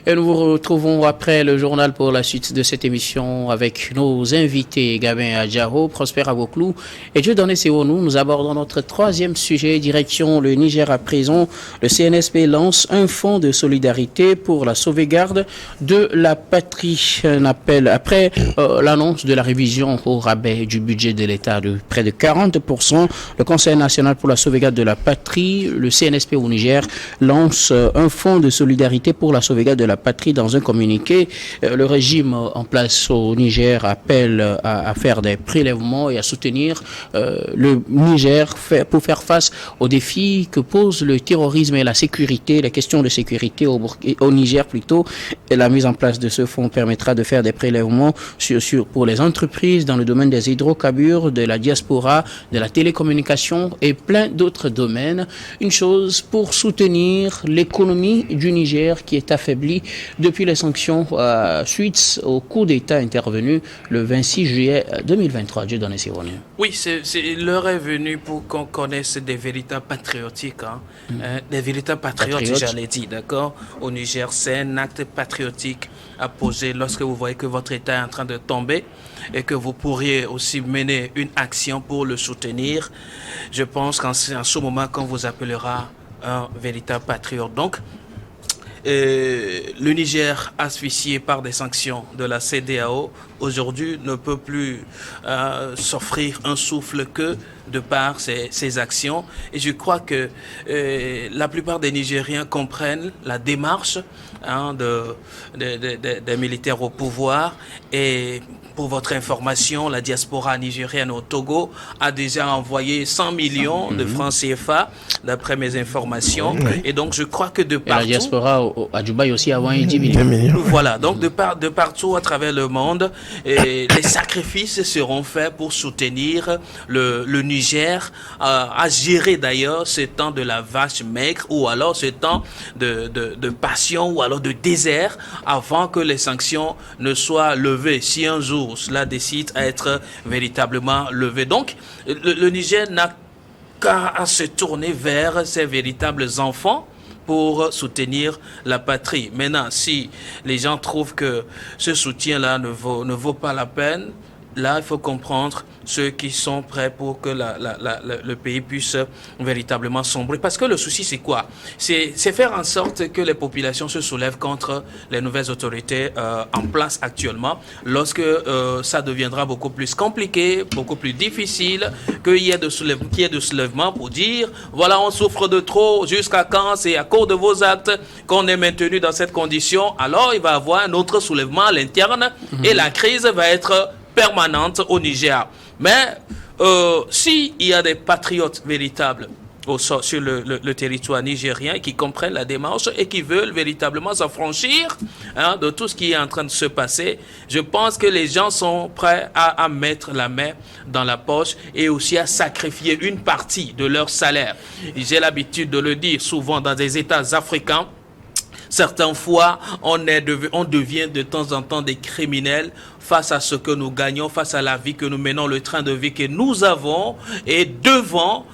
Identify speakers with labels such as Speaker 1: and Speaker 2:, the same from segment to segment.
Speaker 1: Et nous vous retrouvons après le journal pour la suite de cette émission avec nos invités Gabin Adjaro, Prosper Aboklou et Dieudonné Sewonou. Nous abordons notre troisième sujet, direction le Niger à présent. Le CNSP lance un fonds de solidarité pour la sauvegarde de la patrie. Un appel après l'annonce de la révision au rabais du budget de l'État de près de 40%. Le Conseil national pour la sauvegarde de la patrie, le CNSP au Niger, lance un fonds de solidarité pour la sauvegarde de la patrie. Dans un communiqué, le régime en place au Niger appelle à faire des prélèvements et à soutenir le Niger pour faire face aux défis que pose le terrorisme et la sécurité, les questions de sécurité au Niger plutôt. Et la mise en place de ce fonds permettra de faire des prélèvements pour les entreprises dans le domaine des hydrocarbures, de la diaspora, de la télécommunication et plein d'autres domaines. Une chose pour soutenir l'économie du Niger qui est affaiblie depuis les sanctions suite au coup d'État intervenu le 26 juillet 2023. Dieudonné Sewonou.
Speaker 2: Oui, l'heure est venue pour qu'on connaisse des véritables patriotiques, des véritables patriotes, j'allais dire, d'accord. Au Niger, c'est un acte patriotique à poser lorsque vous voyez que votre État est en train de tomber et que vous pourriez aussi mener une action pour le soutenir. Je pense qu'en ce moment qu'on vous appellera un véritable patriote. Donc, le Niger, asphyxié par des sanctions de la CEDEAO, aujourd'hui ne peut plus s'offrir un souffle que de par ses actions. Et je crois que la plupart des Nigériens comprennent la démarche des militaires au pouvoir. Et pour votre information, la diaspora nigérienne au Togo a déjà envoyé 100 millions de francs CFA, d'après mes informations. Oui. Et donc, je crois que de partout...
Speaker 1: Et la diaspora à Dubaï aussi a envoyé 10 millions.
Speaker 2: Voilà, donc de partout à travers le monde, les sacrifices seront faits pour soutenir le Niger, à gérer d'ailleurs ce temps de la vache maigre ou alors ce temps de passion ou alors de désert avant que les sanctions ne soient levées. Si un jour cela décide à être véritablement levé. Donc, le Niger n'a qu'à se tourner vers ses véritables enfants pour soutenir la patrie. Maintenant, si les gens trouvent que ce soutien-là ne vaut pas la peine, là, il faut comprendre ceux qui sont prêts pour que le pays puisse véritablement sombrer. Parce que le souci, c'est quoi? C'est faire en sorte que les populations se soulèvent contre les nouvelles autorités en place actuellement. Lorsque ça deviendra beaucoup plus compliqué, beaucoup plus difficile, qu'il y ait de soulèvement pour dire, voilà, on souffre de trop, jusqu'à quand c'est à cause de vos actes qu'on est maintenu dans cette condition, alors il va y avoir un autre soulèvement à l'interne et la crise va être permanente au Niger. Mais s'il y a des patriotes véritables sur le territoire nigérien qui comprennent la démarche et qui veulent véritablement s'affranchir de tout ce qui est en train de se passer, je pense que les gens sont prêts à mettre la main dans la poche et aussi à sacrifier une partie de leur salaire. J'ai l'habitude de le dire souvent dans des États africains. Certaines fois, on devient de temps en temps des criminels face à ce que nous gagnons, face à la vie que nous menons, le train de vie que nous avons, et devant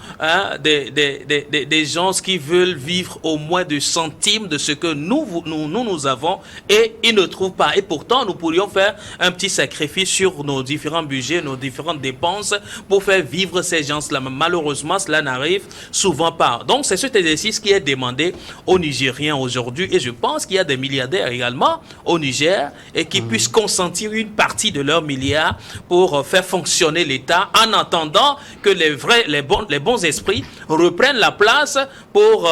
Speaker 2: des gens qui veulent vivre au moins de centimes de ce que nous avons, et ils ne trouvent pas. Et pourtant, nous pourrions faire un petit sacrifice sur nos différents budgets, nos différentes dépenses, pour faire vivre ces gens-là. Malheureusement, cela n'arrive souvent pas. Donc, c'est cet exercice qui est demandé aux Nigériens aujourd'hui, et je pense qu'il y a des milliardaires également au Niger, et qui puissent consentir une partie de leurs milliards pour faire fonctionner l'État en attendant que les bons esprits reprennent la place pour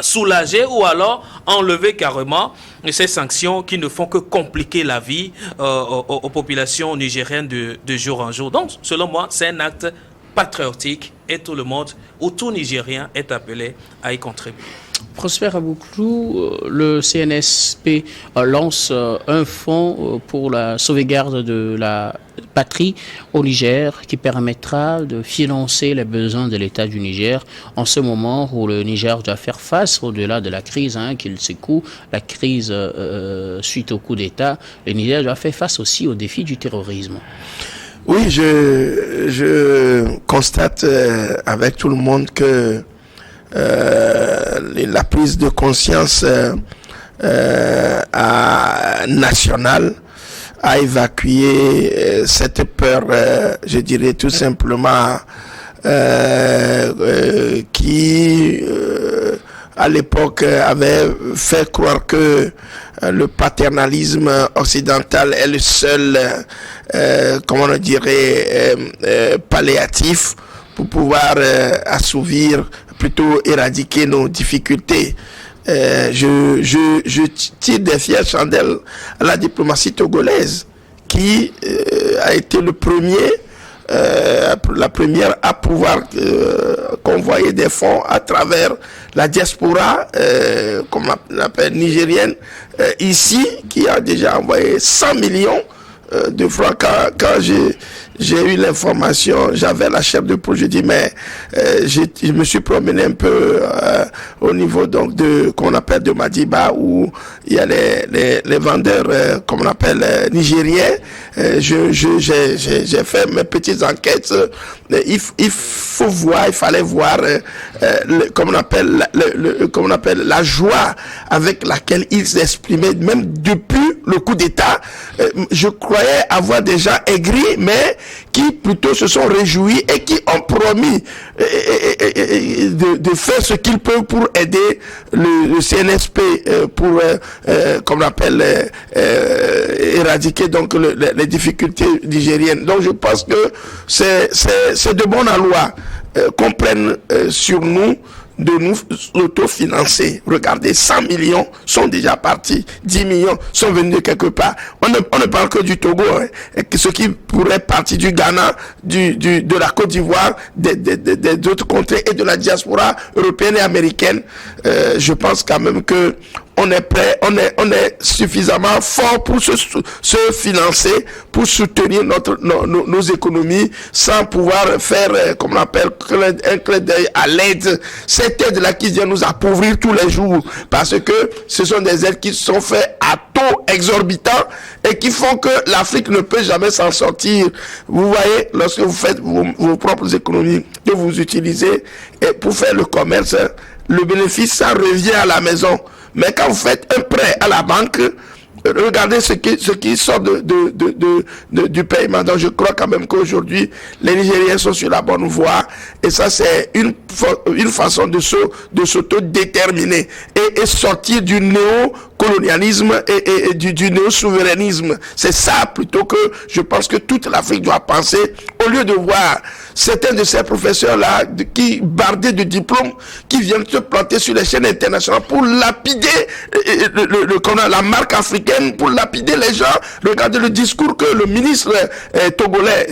Speaker 2: soulager ou alors enlever carrément ces sanctions qui ne font que compliquer la vie aux populations nigériennes de jour en jour. Donc, selon moi, c'est un acte patriotique et tout le monde, ou tout Nigérien est appelé à y contribuer.
Speaker 1: Prosper Aboklou, le CNSP lance un fonds pour la sauvegarde de la patrie au Niger qui permettra de financer les besoins de l'État du Niger en ce moment où le Niger doit faire face, au-delà de la crise qu'il secoue, la crise suite au coup d'État. Le Niger doit faire face aussi au défi du terrorisme.
Speaker 3: Oui, je constate avec tout le monde que la prise de conscience a nationale à évacuer cette peur, je dirais tout simplement, qui à l'époque avait fait croire que le paternalisme occidental est le seul, comment on dirait, palliatif pour pouvoir assouvir, plutôt éradiquer nos difficultés. Je tire des fières chandelles à la diplomatie togolaise qui a été le premier, la première à pouvoir convoyer des fonds à travers la diaspora, comme on l'appelle nigérienne, ici, qui a déjà envoyé 100 millions de francs. Quand j'ai eu l'information, j'avais la chef de projet, je dis mais je me suis promené un peu au niveau donc de qu'on appelle de Madiba, où il y a les vendeurs comme on appelle nigériens. J'ai fait mes petites enquêtes. Il fallait voir comme on appelle la joie avec laquelle ils s'exprimaient, même depuis le coup d'État. Je croyais avoir des gens aigris, mais qui plutôt se sont réjouis et qui ont promis de faire ce qu'ils peuvent pour aider le CNSP pour, comme on appelle, éradiquer donc les difficultés nigériennes. Donc je pense que c'est de bon aloi qu'on prenne sur nous de nous autofinancer. Regardez, 100 millions sont déjà partis, 10 millions sont venus de quelque part. On ne parle que du Togo, hein, et ce qui pourrait partir du Ghana, de la Côte d'Ivoire, des autres contrées et de la diaspora européenne et américaine. Je pense quand même que on est prêt, on est suffisamment fort pour se financer, pour soutenir nos économies, sans pouvoir faire, comme on appelle, un clin d'œil à l'aide. Cette aide-là qui vient nous appauvrir tous les jours, parce que ce sont des aides qui sont faites à taux exorbitants et qui font que l'Afrique ne peut jamais s'en sortir. Vous voyez, lorsque vous faites vos propres économies, que vous utilisez et pour faire le commerce, le bénéfice, ça revient à la maison. Mais quand vous faites un prêt à la banque, regardez ce qui sort du paiement. Donc je crois quand même qu'aujourd'hui, les Nigériens sont sur la bonne voie. Et ça, c'est une façon de s'autodéterminer et sortir du néocolonialisme et du néo-souverainisme. C'est ça plutôt que je pense que toute l'Afrique doit penser, au lieu de voir certains de ces professeurs-là qui, bardés de diplômes, qui viennent se planter sur les chaînes internationales pour lapider la marque africaine, pour lapider les gens. Regardez le discours que le ministre togolais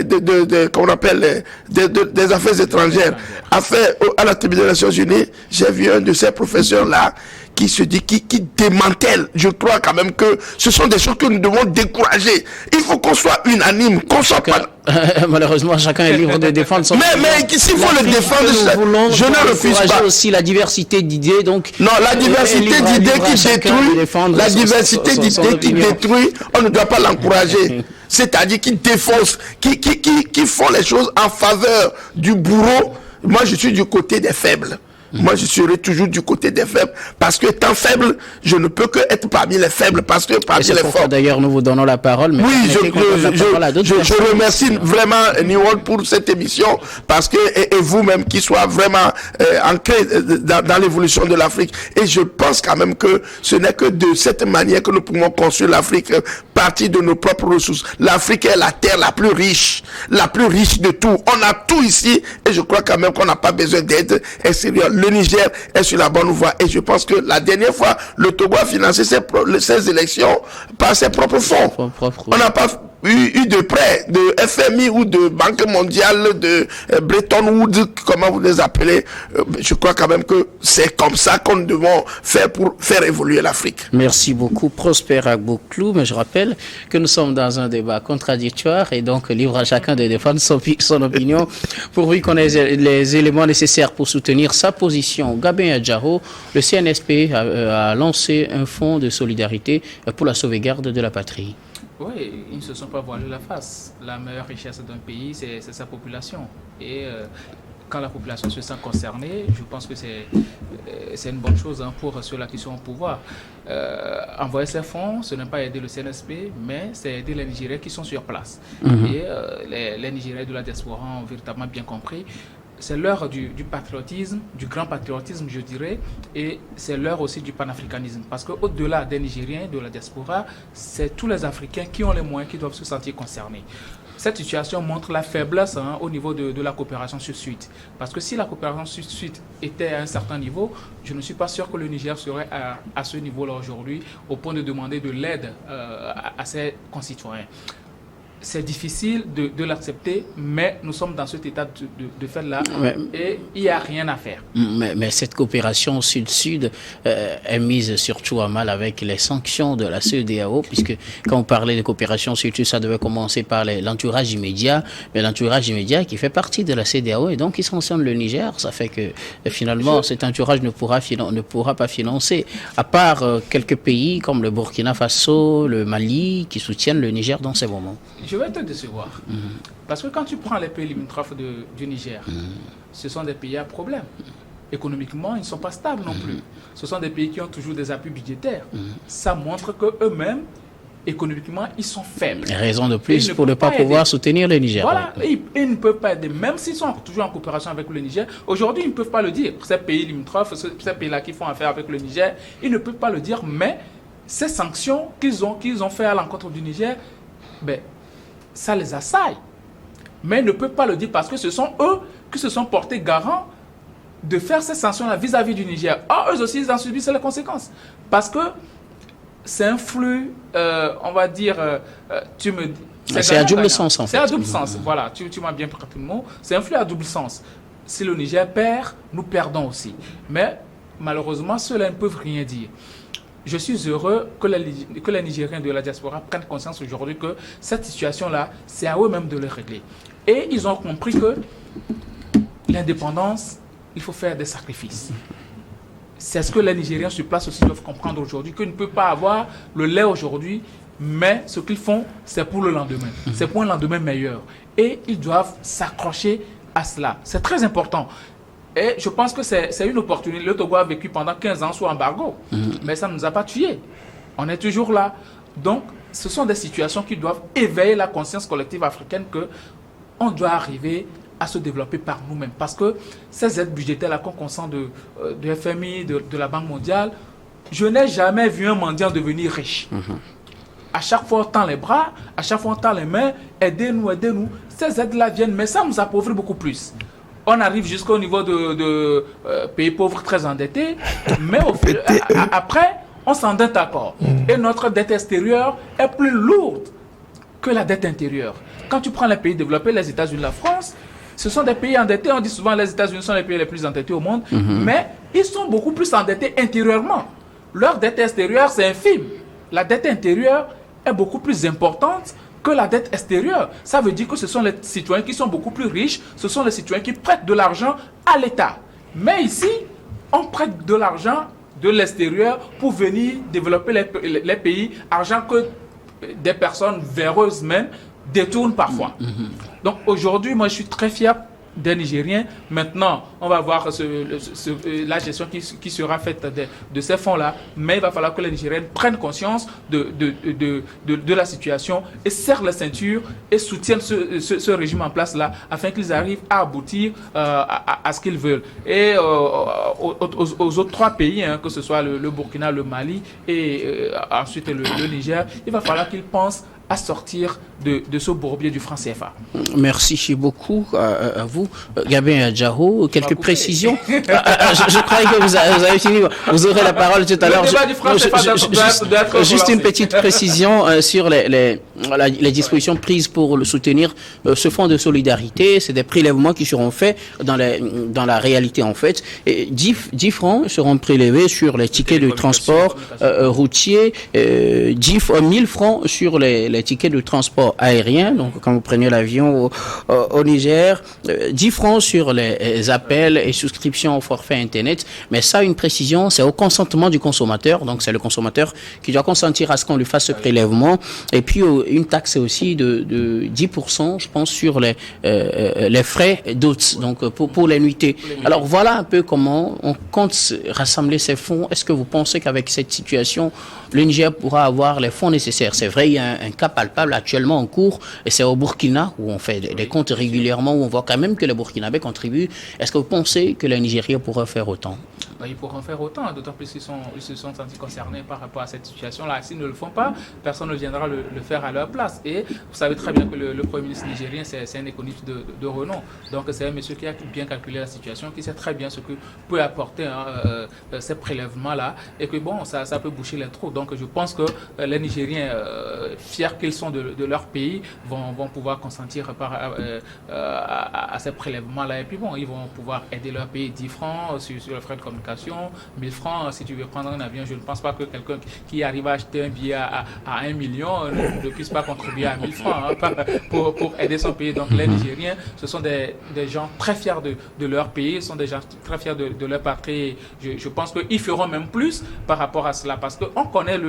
Speaker 3: qu'on appelle des affaires étrangères a fait à la tribune des Nations Unies. J'ai vu un de ces professeurs-là qui se dit, qui démantèle. Je crois quand même que ce sont des choses que nous devons décourager. Il faut qu'on soit unanime, qu'on soit pas...
Speaker 1: Malheureusement, chacun est libre de défendre son...
Speaker 3: Mais s'il faut le défendre, je ne refuse pas.
Speaker 1: Aussi la diversité d'idées, donc...
Speaker 3: Non, la diversité d'idées qui détruit, on ne doit pas l'encourager. C'est-à-dire qui défonce, qui font les choses en faveur du bourreau. Moi, je suis du côté des faibles. Moi, je serai toujours du côté des faibles. Parce que étant faible, je ne peux que être parmi les faibles. Parce que parmi les forts.
Speaker 1: D'ailleurs, nous vous donnons la parole. Mais
Speaker 3: oui, je remercie vraiment Niwol pour cette émission. Parce que, et vous-même qui soit vraiment ancré dans l'évolution de l'Afrique. Et je pense quand même que ce n'est que de cette manière que nous pouvons construire l'Afrique, partir de nos propres ressources. L'Afrique est la terre la plus riche de tout. On a tout ici. Et je crois quand même qu'on n'a pas besoin d'aide extérieure. Le Niger est sur la bonne voie et je pense que la dernière fois, le Togo a financé ses élections par ses propres fonds. On n'a pas eu de prêts de FMI ou de Banque mondiale, de Bretton Woods, comment vous les appelez. Je crois quand même que c'est comme ça qu'on devons faire pour faire évoluer l'Afrique.
Speaker 1: Merci beaucoup, Prosper Agboklou. Mais je rappelle que nous sommes dans un débat contradictoire et donc libre à chacun de défendre son opinion pourvu qu'on ait les éléments nécessaires pour soutenir sa position. Gabin Adjaro, le CNSP a lancé un fonds de solidarité pour la sauvegarde de la patrie.
Speaker 4: Oui, ils ne se sont pas voilés la face. La meilleure richesse d'un pays, c'est sa population. Et quand la population se sent concernée, je pense que c'est une bonne chose pour ceux-là qui sont au pouvoir. Envoyer ces fonds, ce n'est pas aider le CNSP, mais c'est aider les Nigériens qui sont sur place. Et les Nigériens de la diaspora ont véritablement bien compris. C'est l'heure du patriotisme, du grand patriotisme, je dirais, et c'est l'heure aussi du panafricanisme. Parce qu'au-delà des Nigériens, de la diaspora, c'est tous les Africains qui ont les moyens, qui doivent se sentir concernés. Cette situation montre la faiblesse au niveau de la coopération sud-sud. Parce que si la coopération sud-sud était à un certain niveau, je ne suis pas sûr que le Niger serait à ce niveau-là aujourd'hui, au point de demander de l'aide à ses concitoyens. C'est difficile de l'accepter, mais nous sommes dans cet état de fait-là et il n'y a rien à faire.
Speaker 1: Mais cette coopération sud-sud est mise surtout à mal avec les sanctions de la CEDEAO, puisque quand on parlait de coopération sud-sud, ça devait commencer par l'entourage immédiat, mais l'entourage immédiat qui fait partie de la CEDEAO et donc qui sanctionne le Niger, ça fait que finalement cet entourage ne pourra pas financer, à part quelques pays comme le Burkina Faso, le Mali, qui soutiennent le Niger dans ces moments.
Speaker 4: Je vais te décevoir. Parce que quand tu prends les pays limitrophes du Niger, ce sont des pays à problème. Économiquement, ils ne sont pas stables non plus. Ce sont des pays qui ont toujours des appuis budgétaires. Ça montre qu'eux-mêmes, économiquement, ils sont faibles.
Speaker 1: Raison de plus pour ne pas pouvoir soutenir le Niger.
Speaker 4: Voilà, ils ne peuvent pas aider. Même s'ils sont toujours en coopération avec le Niger, aujourd'hui, ils ne peuvent pas le dire. Ces pays limitrophes, ces pays-là qui font affaire avec le Niger, ils ne peuvent pas le dire, mais ces sanctions qu'ils ont fait à l'encontre du Niger, ça les assaille. Mais ils ne peuvent pas le dire parce que ce sont eux qui se sont portés garants de faire ces sanctions-là vis-à-vis du Niger. Or, eux aussi, ils en subissent les conséquences. Parce que c'est un flux, on va dire,
Speaker 1: c'est à double sens, en fait.
Speaker 4: C'est à double sens, voilà, tu m'as bien pris le mot. C'est un flux à double sens. Si le Niger perd, nous perdons aussi. Mais malheureusement, ceux-là ne peuvent rien dire. Je suis heureux que les Nigériens de la diaspora prennent conscience aujourd'hui que cette situation-là, c'est à eux-mêmes de le régler. Et ils ont compris que l'indépendance, il faut faire des sacrifices. C'est ce que les Nigériens sur place aussi doivent comprendre aujourd'hui, qu'ils ne peuvent pas avoir le lait aujourd'hui, mais ce qu'ils font, c'est pour le lendemain. C'est pour un lendemain meilleur. Et ils doivent s'accrocher à cela. C'est très important. Et je pense que c'est une opportunité. Le Togo a vécu pendant 15 ans sous embargo, mais ça ne nous a pas tués. On est toujours là. Donc, ce sont des situations qui doivent éveiller la conscience collective africaine qu'on doit arriver à se développer par nous-mêmes. Parce que ces aides budgétaires-là qu'on consent de FMI, de la Banque mondiale, je n'ai jamais vu un mendiant devenir riche. À chaque fois, on tend les bras, à chaque fois, on tend les mains, aidez-nous, aidez-nous. Ces aides-là viennent, mais ça nous appauvrit beaucoup plus. On arrive jusqu'au niveau de pays pauvres très endettés, mais après, on s'endette encore. Et notre dette extérieure est plus lourde que la dette intérieure. Quand tu prends les pays développés, les États-Unis, la France, ce sont des pays endettés. On dit souvent que les États-Unis sont les pays les plus endettés au monde, mais ils sont beaucoup plus endettés intérieurement. Leur dette extérieure, c'est infime. La dette intérieure est beaucoup plus importante que la dette extérieure. Ça veut dire que ce sont les citoyens qui sont beaucoup plus riches, ce sont les citoyens qui prêtent de l'argent à l'État. Mais ici, on prête de l'argent de l'extérieur pour venir développer les pays, argent que des personnes véreuses même détournent parfois. Donc aujourd'hui, moi je suis très fier des Nigériens. Maintenant, on va voir la gestion qui sera faite de ces fonds-là, mais il va falloir que les Nigériens prennent conscience de la situation et serrent la ceinture et soutiennent ce régime en place-là afin qu'ils arrivent à aboutir à ce qu'ils veulent. Et aux autres 3 pays, que ce soit le Burkina, le Mali et ensuite le Niger, il va falloir qu'ils pensent à sortir de ce bourbier du franc CFA.
Speaker 1: Merci beaucoup à vous. Gabin Adjaro, quelques précisions. Je croyais que vous avez fini. Vous aurez la parole tout à l'heure. Juste une petite précision sur les dispositions prises pour le soutenir ce fonds de solidarité. C'est des prélèvements qui seront faits dans la réalité en fait. Et 10 francs seront prélevés sur les tickets de transport routier, 1000 francs sur les les tickets de transport aérien. Donc, quand vous prenez l'avion au Niger, 10 francs sur les appels et souscriptions au forfait Internet. Mais ça, une précision, c'est au consentement du consommateur. Donc, c'est le consommateur qui doit consentir à ce qu'on lui fasse ce prélèvement. Et puis, une taxe aussi de 10%, je pense, sur les frais d'hôtes, donc pour les nuitées. Alors, voilà un peu comment on compte rassembler ces fonds. Est-ce que vous pensez qu'avec cette situation, le Niger pourra avoir les fonds nécessaires? C'est vrai, il y a un cas palpable actuellement en cours, et c'est au Burkina, où on fait des comptes régulièrement, où on voit quand même que les Burkinabés contribuent. Est-ce que vous pensez que le Nigeria pourra faire autant?
Speaker 4: Ils pourront faire autant, d'autant plus qu'ils se sont sentis concernés par rapport à cette situation-là. S'ils ne le font pas, personne ne viendra le faire à leur place. Et vous savez très bien que le Premier ministre nigérien, c'est un économiste de renom. Donc c'est un monsieur qui a bien calculé la situation, qui sait très bien ce que peut apporter ces prélèvements-là, et que bon, ça peut boucher les trous. Donc je pense que les Nigériens, fiers qu'ils sont de leur pays, vont pouvoir consentir à ces prélèvements-là. Et puis bon, ils vont pouvoir aider leur pays 10 francs sur les frais de communication, 1000 francs si tu veux prendre un avion. Je ne pense pas que quelqu'un qui arrive à acheter un billet à 1 million ne puisse pas contribuer à 1000 francs pour aider son pays. Donc les Nigériens, ce sont des gens très fiers de leur pays, ce sont des gens très fiers de leur patrie. Je pense qu'ils feront même plus par rapport à cela, parce qu'on connaît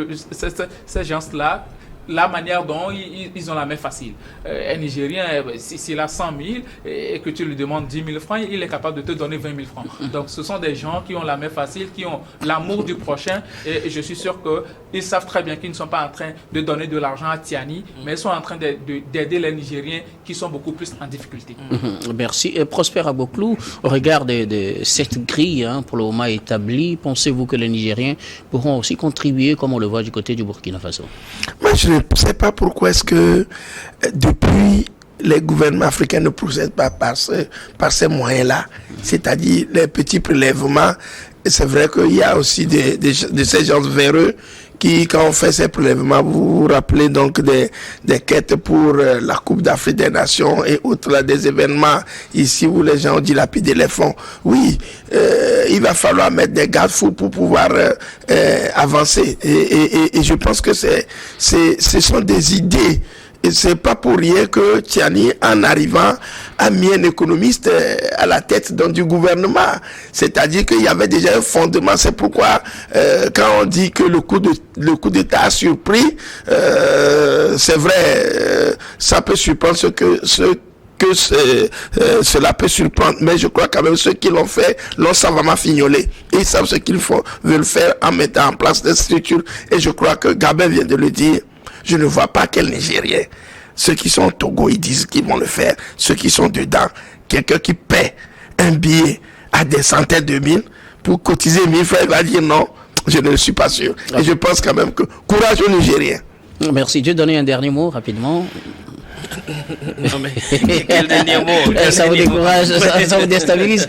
Speaker 4: ces gens-là, la manière dont ils ont la main facile. Un Nigérien, s'il a 100 000 et que tu lui demandes 10 000 francs, il est capable de te donner 20 000 francs. Donc ce sont des gens qui ont la main facile, qui ont l'amour du prochain, et je suis sûr qu'ils savent très bien qu'ils ne sont pas en train de donner de l'argent à Tiani, mais ils sont en train d'aider les Nigériens qui sont beaucoup plus en difficulté.
Speaker 1: Merci. Et Prosper Aboklou, au regard de cette grille pour le moment établie, pensez-vous que les Nigériens pourront aussi contribuer, comme on le voit du côté du Burkina Faso?
Speaker 3: Moi, je ne sais pas pourquoi est-ce que depuis les gouvernements africains ne procèdent pas par ces moyens-là, c'est-à-dire les petits prélèvements. C'est vrai qu'il y a aussi de ces gens véreux qui, quand on fait ces prélèvements, vous vous rappelez donc des quêtes pour la Coupe d'Afrique des Nations et autres, là, des événements ici où les gens ont dilapidé les fonds. Oui, il va falloir mettre des garde-fous pour pouvoir avancer. Et je pense que ce sont des idées. Et c'est pas pour rien que Tiani, en arrivant, a mis un économiste à la tête du gouvernement. C'est-à-dire qu'il y avait déjà un fondement. C'est pourquoi, quand on dit que le coup d'État a surpris, c'est vrai, ça peut surprendre cela peut surprendre, mais je crois quand même ceux qui l'ont fait l'ont savamment fignolé. Ils savent ce qu'ils veulent faire en mettant en place des structures. Et je crois que Gabin vient de le dire. Je ne vois pas quel Nigérien. Ceux qui sont au Togo, ils disent qu'ils vont le faire. Ceux qui sont dedans, quelqu'un qui paie un billet à des centaines de mille pour cotiser 1000 francs, il va dire non, je ne le suis pas sûr. Et je pense quand même que courage aux Nigériens.
Speaker 1: Merci. Je vais donner un dernier mot rapidement.
Speaker 2: Non mais quel dernier mot,
Speaker 1: ça vous décourage, ça vous déstabilise.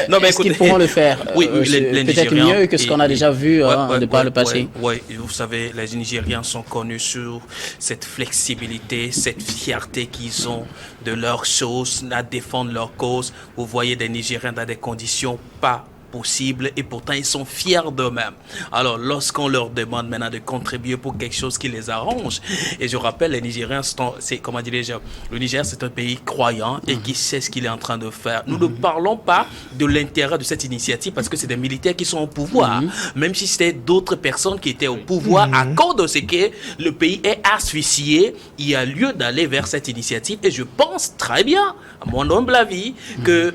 Speaker 2: Non mais
Speaker 1: est-ce qu'ils pourront le faire?
Speaker 2: Oui, les
Speaker 1: peut-être
Speaker 2: Nigérians,
Speaker 1: mieux que ce qu'on a déjà vu par le passé.
Speaker 2: Oui, vous savez, les Nigérians sont connus sur cette flexibilité, cette fierté qu'ils ont de leurs choses, à défendre leur cause. Vous voyez des Nigériens dans des conditions pas possible, et pourtant ils sont fiers d'eux-mêmes. Alors lorsqu'on leur demande maintenant de contribuer pour quelque chose qui les arrange, et je rappelle, les Nigériens c'est, comment dirais-je, le Niger c'est un pays croyant et qui sait ce qu'il est en train de faire. Nous ne parlons pas de l'intérêt de cette initiative parce que c'est des militaires qui sont au pouvoir, même si c'était d'autres personnes qui étaient au pouvoir. À cause de ce que le pays est asphyxié, il y a lieu d'aller vers cette initiative, et je pense très bien, à mon humble avis, que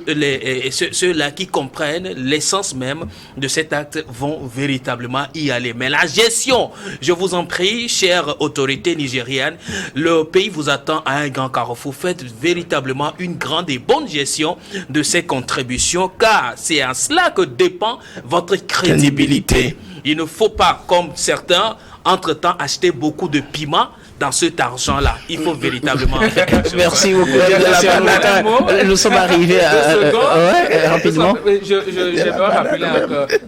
Speaker 2: ceux-là qui comprennent l'essence même de cet acte vont véritablement y aller. Mais la gestion, je vous en prie, chères autorités nigériennes, le pays vous attend à un grand carrefour. Faites véritablement une grande et bonne gestion de ces contributions, car c'est à cela que dépend votre crédibilité. Il ne faut pas, comme certains, entre-temps, acheter beaucoup de piments dans cet argent-là. Il faut véritablement faire quelque chose.
Speaker 1: Merci beaucoup. Nous sommes arrivés rapidement.
Speaker 4: Je dois rappeler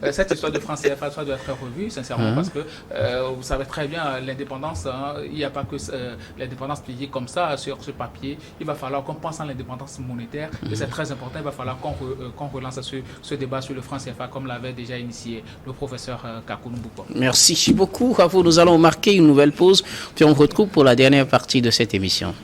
Speaker 4: que cette histoire de France CFA doit être revue, sincèrement, parce que vous savez très bien, l'indépendance, il n'y a pas que l'indépendance pliée comme ça sur ce papier. Il va falloir qu'on pense à l'indépendance monétaire, et c'est très important. Il va falloir qu'on relance ce débat sur le franc CFA, comme l'avait déjà initié le professeur Kakou Mbouko.
Speaker 1: Merci beaucoup à vous. Nous allons marquer une nouvelle pause, puis on retrouve retrouve pour la dernière partie de cette émission.